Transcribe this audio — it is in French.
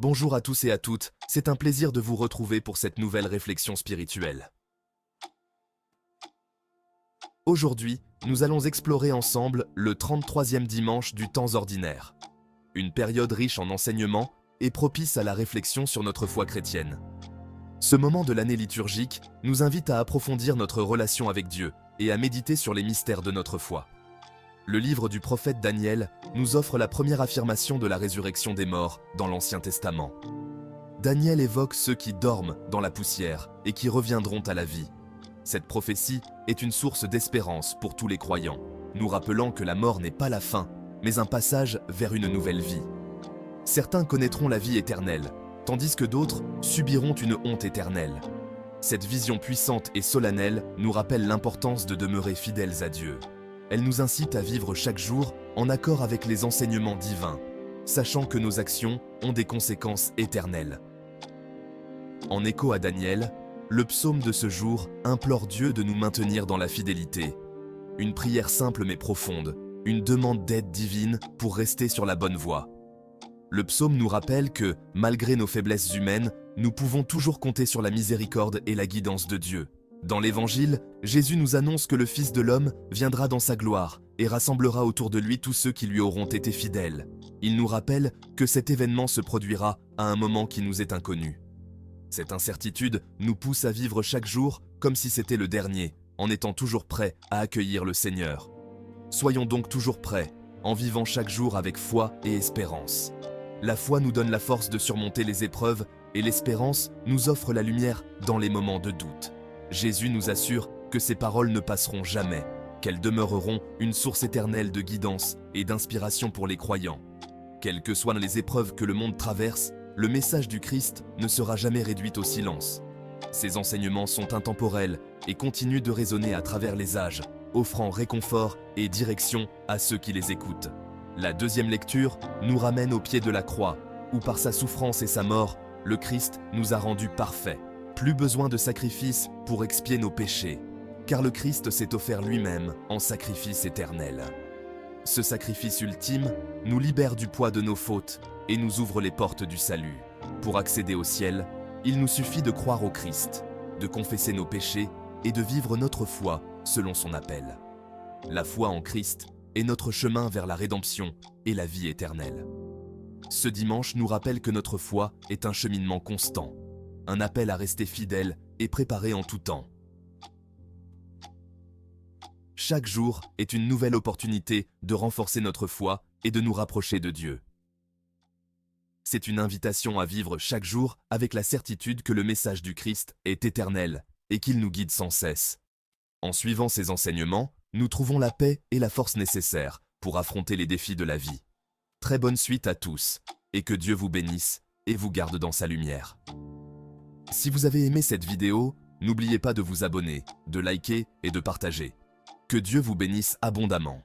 Bonjour à tous et à toutes, c'est un plaisir de vous retrouver pour cette nouvelle réflexion spirituelle. Aujourd'hui, nous allons explorer ensemble le 33e dimanche du temps ordinaire. Une période riche en enseignements et propice à la réflexion sur notre foi chrétienne. Ce moment de l'année liturgique nous invite à approfondir notre relation avec Dieu et à méditer sur les mystères de notre foi. Le livre du prophète Daniel nous offre la première affirmation de la résurrection des morts dans l'Ancien Testament. Daniel évoque ceux qui dorment dans la poussière et qui reviendront à la vie. Cette prophétie est une source d'espérance pour tous les croyants, nous rappelant que la mort n'est pas la fin, mais un passage vers une nouvelle vie. Certains connaîtront la vie éternelle, tandis que d'autres subiront une honte éternelle. Cette vision puissante et solennelle nous rappelle l'importance de demeurer fidèles à Dieu. Elle nous incite à vivre chaque jour en accord avec les enseignements divins, sachant que nos actions ont des conséquences éternelles. En écho à Daniel, le psaume de ce jour implore Dieu de nous maintenir dans la fidélité. Une prière simple mais profonde, une demande d'aide divine pour rester sur la bonne voie. Le psaume nous rappelle que, malgré nos faiblesses humaines, nous pouvons toujours compter sur la miséricorde et la guidance de Dieu. Dans l'Évangile, Jésus nous annonce que le Fils de l'homme viendra dans sa gloire et rassemblera autour de lui tous ceux qui lui auront été fidèles. Il nous rappelle que cet événement se produira à un moment qui nous est inconnu. Cette incertitude nous pousse à vivre chaque jour comme si c'était le dernier, en étant toujours prêts à accueillir le Seigneur. Soyons donc toujours prêts, en vivant chaque jour avec foi et espérance. La foi nous donne la force de surmonter les épreuves et l'espérance nous offre la lumière dans les moments de doute. Jésus nous assure que ces paroles ne passeront jamais, qu'elles demeureront une source éternelle de guidance et d'inspiration pour les croyants. Quelles que soient les épreuves que le monde traverse, le message du Christ ne sera jamais réduit au silence. Ces enseignements sont intemporels et continuent de résonner à travers les âges, offrant réconfort et direction à ceux qui les écoutent. La deuxième lecture nous ramène au pied de la croix, où par sa souffrance et sa mort, le Christ nous a rendus parfaits. Plus besoin de sacrifice pour expier nos péchés, car le Christ s'est offert lui-même en sacrifice éternel. Ce sacrifice ultime nous libère du poids de nos fautes et nous ouvre les portes du salut. Pour accéder au ciel, il nous suffit de croire au Christ, de confesser nos péchés et de vivre notre foi selon son appel. La foi en Christ est notre chemin vers la rédemption et la vie éternelle. Ce dimanche nous rappelle que notre foi est un cheminement constant, un appel à rester fidèle et préparé en tout temps. Chaque jour est une nouvelle opportunité de renforcer notre foi et de nous rapprocher de Dieu. C'est une invitation à vivre chaque jour avec la certitude que le message du Christ est éternel et qu'il nous guide sans cesse. En suivant ses enseignements, nous trouvons la paix et la force nécessaires pour affronter les défis de la vie. Très bonne suite à tous, et que Dieu vous bénisse et vous garde dans sa lumière. Si vous avez aimé cette vidéo, n'oubliez pas de vous abonner, de liker et de partager. Que Dieu vous bénisse abondamment.